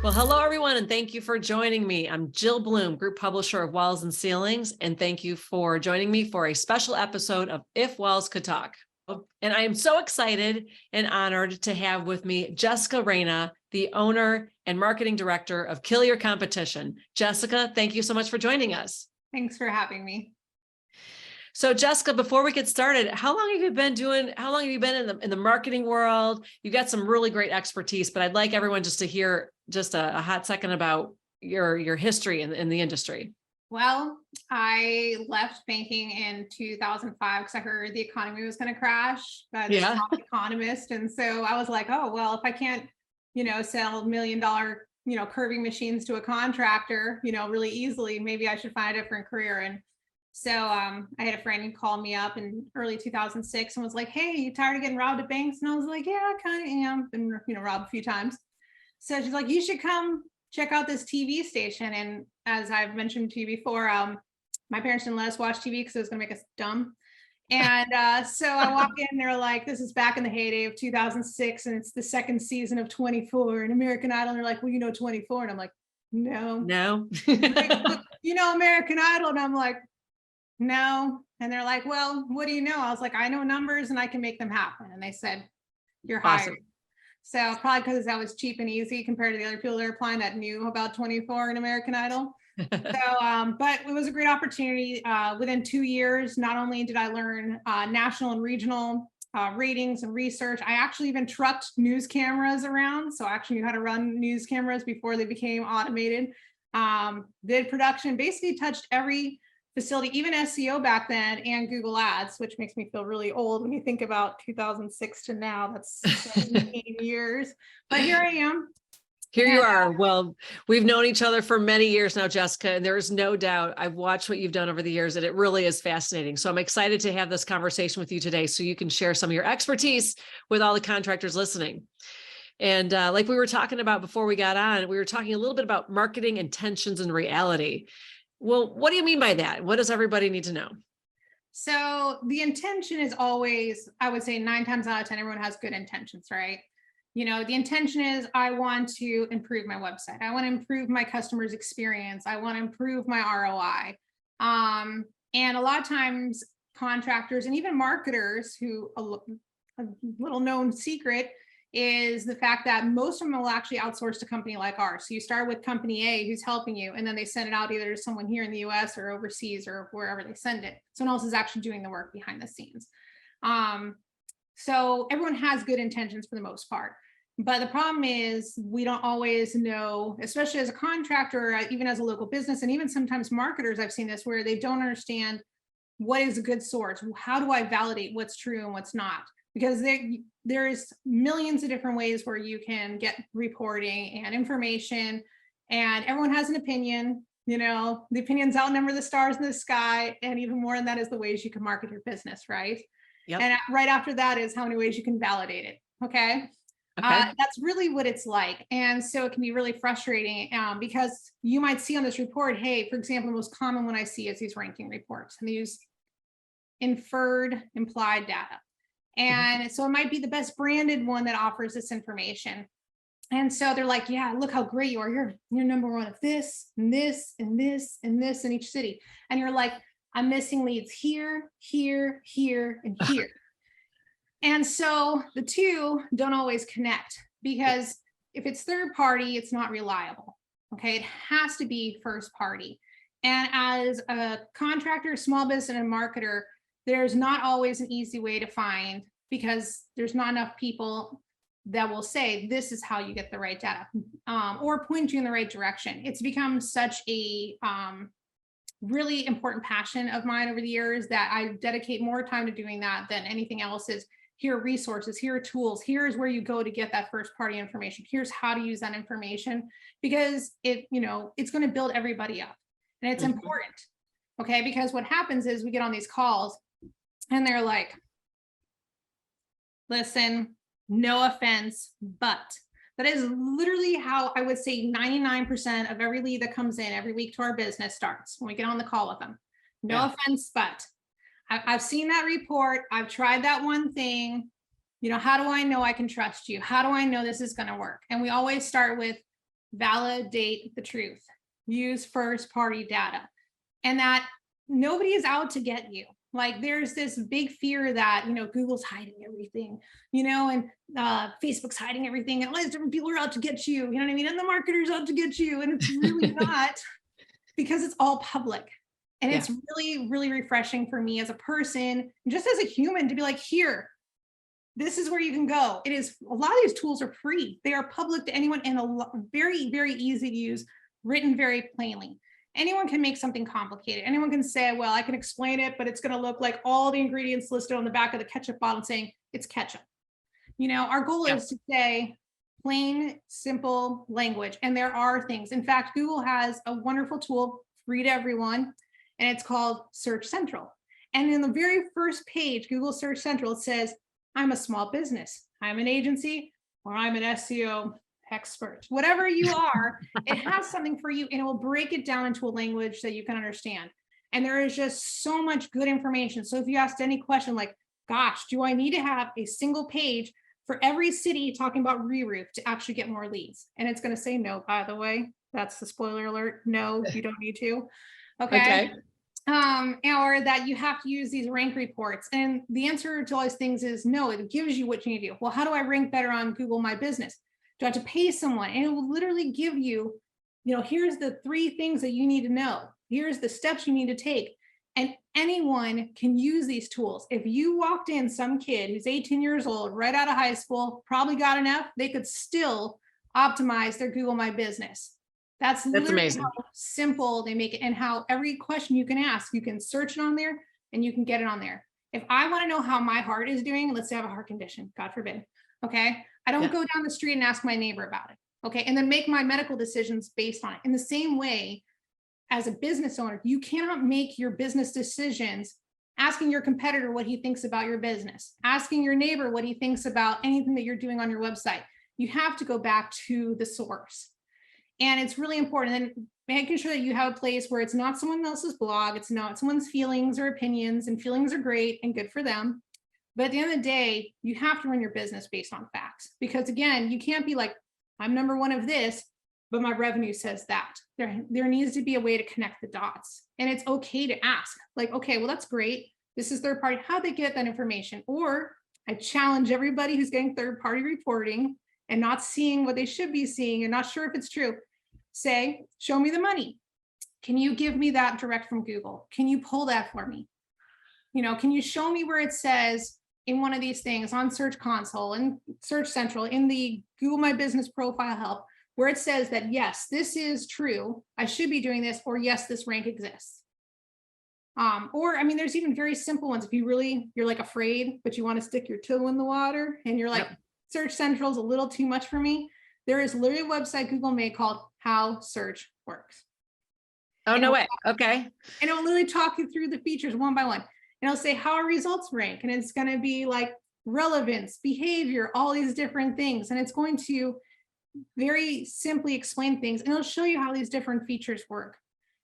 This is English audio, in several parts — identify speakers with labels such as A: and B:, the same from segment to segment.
A: Well, hello, everyone, and thank you for joining me. I'm Jill Bloom, Group Publisher of Walls and Ceilings, and thank you for joining me for a special episode of If Walls Could Talk. And I am so excited and honored to have with me Jessica Reyna, the owner and marketing director of Kill Your Competition. Jessica, thank you so much for joining us.
B: Thanks for having me.
A: So Jessica, before we get started, how long have you been in the marketing world? You've got some really great expertise, but I'd like everyone just to hear just a hot second about your history in the industry.
B: Well, I left banking in 2005 because I heard the economy was going to crash, but I'm not an economist. And so I was like, oh, well, if I can't, sell $1 million, curving machines to a contractor, really easily, maybe I should find a different career. And so I had a friend who called me up in early 2006 and was like, hey, you tired of getting robbed at banks? And I was like, yeah, I kind of am. Been, robbed a few times. So she's like, you should come check out this TV station. And as I've mentioned to you before, my parents didn't let us watch TV because it was going to make us dumb. And so I walk in, they're like, this is back in the heyday of 2006, and it's the second season of 24 and American Idol. And they're like, well, 24. And I'm like, no. Like, American Idol. And I'm like, no. And they're like, well, what do you know? I was like, I know numbers and I can make them happen. And they said, you're hired.
A: Awesome.
B: So probably because that was cheap and easy compared to the other people that are applying that knew about 24 and American Idol. So, but it was a great opportunity. Within 2 years, not only did I learn national and regional ratings and research, I actually even trucked news cameras around. So I actually knew how to run news cameras before they became automated. Did production, basically touched every facility, even SEO back then, and Google Ads, which makes me feel really old when you think about 2006 to now. That's 17 years. But here I am.
A: Here you are. Well, we've known each other for many years now, Jessica, and there is no doubt I've watched what you've done over the years, and it really is fascinating. So I'm excited to have this conversation with you today so you can share some of your expertise with all the contractors listening. And like we were talking about before we got on, we were talking a little bit about marketing intentions and reality. Well, what do you mean by that? What does everybody need to know?
B: So the intention is always, I would say 9 times out of 10, everyone has good intentions, right? The intention is I want to improve my website. I want to improve my customer's experience. I want to improve my ROI. And a lot of times contractors and even marketers who a little known secret is the fact that most of them will actually outsource to a company like ours. So you start with company A who's helping you, and then they send it out either to someone here in the US or overseas or wherever they send it. Someone else is actually doing the work behind the scenes. So everyone has good intentions for the most part. But the problem is we don't always know, especially as a contractor, or even as a local business, and even sometimes marketers, I've seen this where they don't understand what is a good source. How do I validate what's true and what's not? Because there's millions of different ways where you can get reporting and information, and everyone has an opinion. The opinions outnumber the stars in the sky, and even more than that is the ways you can market your business, right? Yep. And right after that is how many ways you can validate it. Okay. That's really what it's like. And so it can be really frustrating because you might see on this report, hey, for example, the most common one I see is these ranking reports, and they use implied data. And so it might be the best branded one that offers this information. And so they're like, yeah, look how great you are. You're number one of this and this and this and this in each city. And you're like, I'm missing leads here, here, here, and here. And so the two don't always connect, because if it's third party, it's not reliable. Okay, it has to be first party. And as a contractor, small business, and a marketer, there's not always an easy way to find, because there's not enough people that will say this is how you get the right data or point you in the right direction. It's become such a really important passion of mine over the years that I dedicate more time to doing that than anything else. Is here are resources, here are tools, here's where you go to get that first party information, here's how to use that information, because it's going to build everybody up, and it's important. Okay, because what happens is we get on these calls and they're like, listen, no offense, but that is literally how I would say 99% of every lead that comes in every week to our business starts when we get on the call with them. No offense, but I've seen that report. I've tried that one thing. How do I know I can trust you? How do I know this is going to work? And we always start with, validate the truth, use first party data, and that nobody is out to get you. Like there's this big fear that, Google's hiding everything, and Facebook's hiding everything, and all these different people are out to get you, you know what I mean? And the marketer's out to get you. And it's really not, because it's all public. And it's really, really refreshing for me as a person, just as a human, to be like, here, this is where you can go. It is, a lot of these tools are free. They are public to anyone, and very, very easy to use, written very plainly. Anyone can make something complicated. Anyone can say, well, I can explain it, but it's going to look like all the ingredients listed on the back of the ketchup bottle saying it's ketchup. Our goal is to say plain, simple language. And there are things. In fact, Google has a wonderful tool, free to everyone, and it's called Search Central. And in the very first page, Google Search Central, it says, I'm a small business, I'm an agency, or I'm an SEO expert. Whatever you are, it has something for you, and it will break it down into a language that you can understand. And there is just so much good information. So if you asked any question like, gosh, do I need to have a single page for every city talking about re-roof to actually get more leads? And it's going to say no, by the way. That's the spoiler alert. No, you don't need to. Okay. Or that you have to use these rank reports. And the answer to all these things is no, it gives you what you need to do. Well, how do I rank better on Google My Business? Do I have to pay someone? And it will literally give you, here's the 3 things that you need to know. Here's the steps you need to take. And anyone can use these tools. If you walked in some kid who's 18 years old, right out of high school, probably got an F, they could still optimize their Google My Business. That's amazing. How simple they make it, and how every question you can ask, you can search it on there and you can get it on there. If I want to know how my heart is doing, let's say I have a heart condition, God forbid. Okay. I don't go down the street and ask my neighbor about it. Okay. And then make my medical decisions based on it. In the same way, as a business owner, you cannot make your business decisions asking your competitor what he thinks about your business, asking your neighbor what he thinks about anything that you're doing on your website. You have to go back to the source. And it's really important. And making sure that you have a place where it's not someone else's blog, it's not someone's feelings or opinions, and feelings are great and good for them. But at the end of the day, you have to run your business based on facts, because again, you can't be like, I'm number one of this, but my revenue says that. There needs to be a way to connect the dots. And it's okay to ask, like, okay, well, that's great. This is third party. How'd they get that information? Or I challenge everybody who's getting third party reporting and not seeing what they should be seeing and not sure if it's true. Say, show me the money. Can you give me that direct from Google? Can you pull that for me? Can you show me where it says in one of these things on Search Console and Search Central in the Google My Business profile help, where it says that, yes, this is true, I should be doing this, or yes, this rank exists. There's even very simple ones. If you're like afraid, but you want to stick your toe in the water and you're like, Search Central is a little too much for me. There is literally a website Google made called How Search Works.
A: Oh, no way. Okay.
B: And it'll literally talk you through the features one by one. And it'll say how our results rank. And it's going to be like relevance, behavior, all these different things. And it's going to very simply explain things. And it'll show you how these different features work.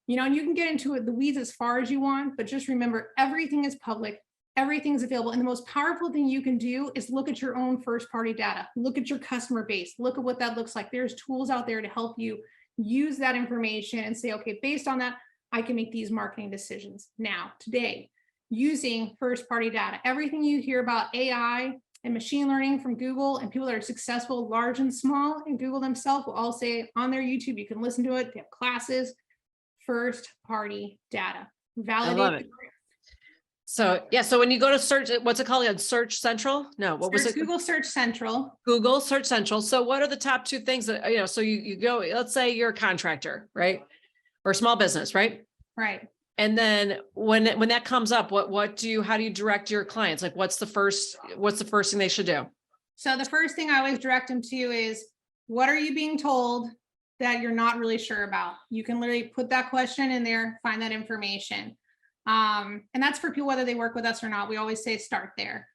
B: And you can get into it, the weeds as far as you want, but just remember, everything is public. Everything's available. And the most powerful thing you can do is look at your own first party data. Look at your customer base. Look at what that looks like. There's tools out there to help you use that information and say, okay, based on that, I can make these marketing decisions now, today, using first party data. Everything you hear about AI and machine learning from Google, and people that are successful, large and small, and Google themselves will all say on their YouTube, you can listen to it. They have classes, first party data. Validate. I love it.
A: So when you go to search, what's it called? Search Central? No, what was it?
B: Google Search Central.
A: Google Search Central. So what are the top 2 things that, so you go, let's say you're a contractor, right? Or small business, right?
B: Right.
A: And then when that comes up, how do you direct your clients? Like what's the first thing they should do?
B: So the first thing I always direct them to is, what are you being told that you're not really sure about? You can literally put that question in there, find that information. And that's for people, whether they work with us or not. We always say start there.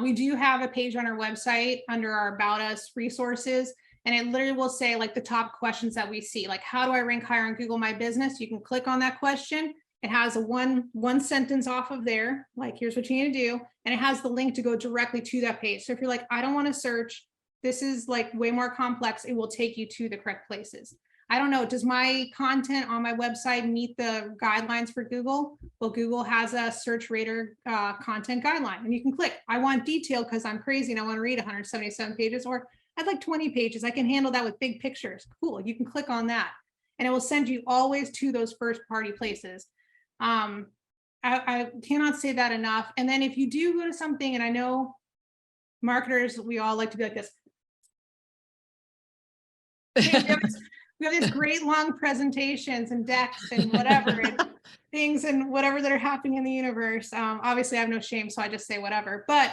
B: We do have a page on our website under our About Us resources, and it literally will say like the top questions that we see, like how do I rank higher on Google My Business? You can click on that question. It has a one sentence off of there, like here's what you need to do. And it has the link to go directly to that page. So if you're like, I don't want to search This is like way more complex. It will take you to the correct places. I don't know, does my content on my website meet the guidelines for Google? Well, Google has a search rater content guideline, and you can click, I want detail because I'm crazy and I want to read 177 pages, or I'd like 20 pages. I can handle that with big pictures. Cool, you can click on that and it will send you always to those first party places. I cannot say that enough. And then if you do go to something, and I know marketers, we all like to be like this. We have these great long presentations and decks and whatever and things and whatever that are happening in the universe. Obviously I have no shame, so I just say whatever, but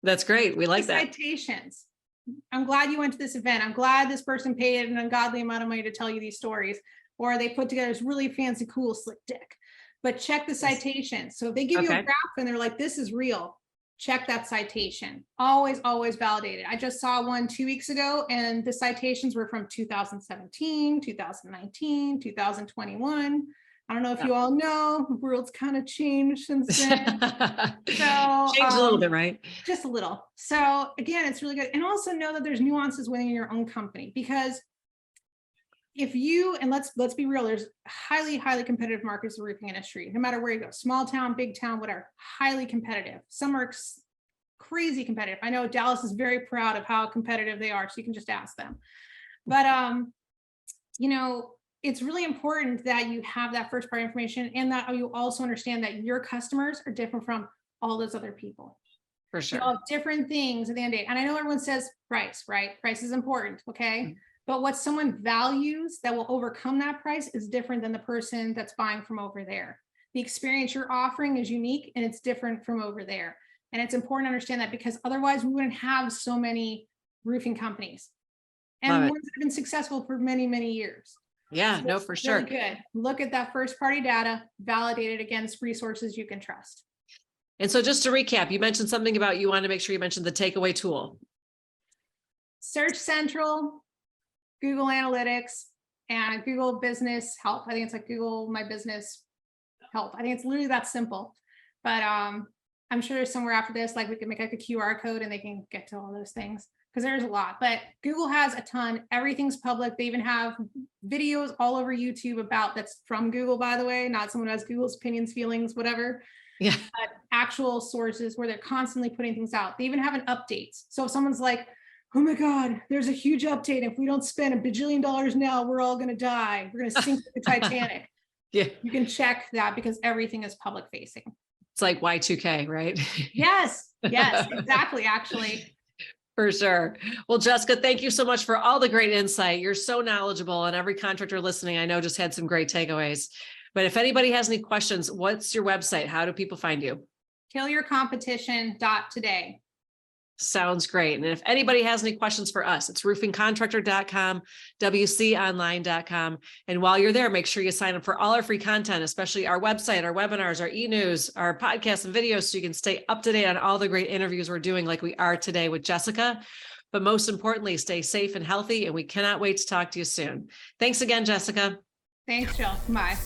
A: that's great. We like that.
B: Citations. I'm glad you went to this event. I'm glad this person paid an ungodly amount of money to tell you these stories, or they put together this really fancy, cool, slick deck. But check the citations. So if they give you a graph and they're like, this is real, check that citation. Always, always validated. I just saw one 2 weeks ago and the citations were from 2017, 2019, 2021. I don't know if you all know, the world's kind of changed since then. So
A: changed a little bit, right?
B: Just a little. So again, it's really good. And also know that there's nuances within your own company, because if you, and let's be real, there's highly, highly competitive markets in the roofing industry, no matter where you go, small town, big town, whatever, highly competitive. Some are crazy competitive. I know Dallas is very proud of how competitive they are, so you can just ask them. But, you know, it's really important that you have that first party information, and that you also understand that your customers are different from all those other people.
A: For sure.
B: All different things at the end of the day. And I know everyone says price, right? Price is important, okay? Mm-hmm. But what someone values that will overcome that price is different than the person that's buying from over there. The experience you're offering is unique and it's different from over there. And it's important to understand that, because otherwise we wouldn't have so many roofing companies and ones that have been successful for many, many years.
A: Yeah,
B: So
A: no, for sure.
B: Really good. Look at that first party data, validate it against resources you can trust.
A: And so just to recap, you mentioned something about, you wanted to make sure you mentioned the takeaway tool.
B: Search Central, Google Analytics, and Google Business Help. I think it's like Google My Business Help. I think it's literally that simple. But I'm sure there's somewhere after this, like we can make like a QR code and they can get to all those things, because there's a lot. But Google has a ton. Everything's public. They even have videos all over YouTube about, that's from Google, by the way, not someone who has Google's opinions, feelings, whatever.
A: Yeah.
B: But actual sources where they're constantly putting things out. They even have an updates. So if someone's like, oh my God, there's a huge update. If we don't spend $1 bajillion now, we're all going to die. We're going to sink the Titanic.
A: Yeah.
B: You can check that because everything is public facing.
A: It's like Y2K, right?
B: Yes, exactly, actually.
A: For sure. Well, Jessica, thank you so much for all the great insight. You're so knowledgeable, and every contractor listening, I know, just had some great takeaways. But if anybody has any questions, what's your website? How do people find you?
B: Killyourcompetition.today.
A: Sounds great. And if anybody has any questions for us, it's roofingcontractor.com, wconline.com. And while you're there, make sure you sign up for all our free content, especially our website, our webinars, our e-news, our podcasts and videos, so you can stay up to date on all the great interviews we're doing, like we are today with Jessica. But most importantly, stay safe and healthy, and we cannot wait to talk to you soon. Thanks again, Jessica.
B: Thanks, Jill. Bye.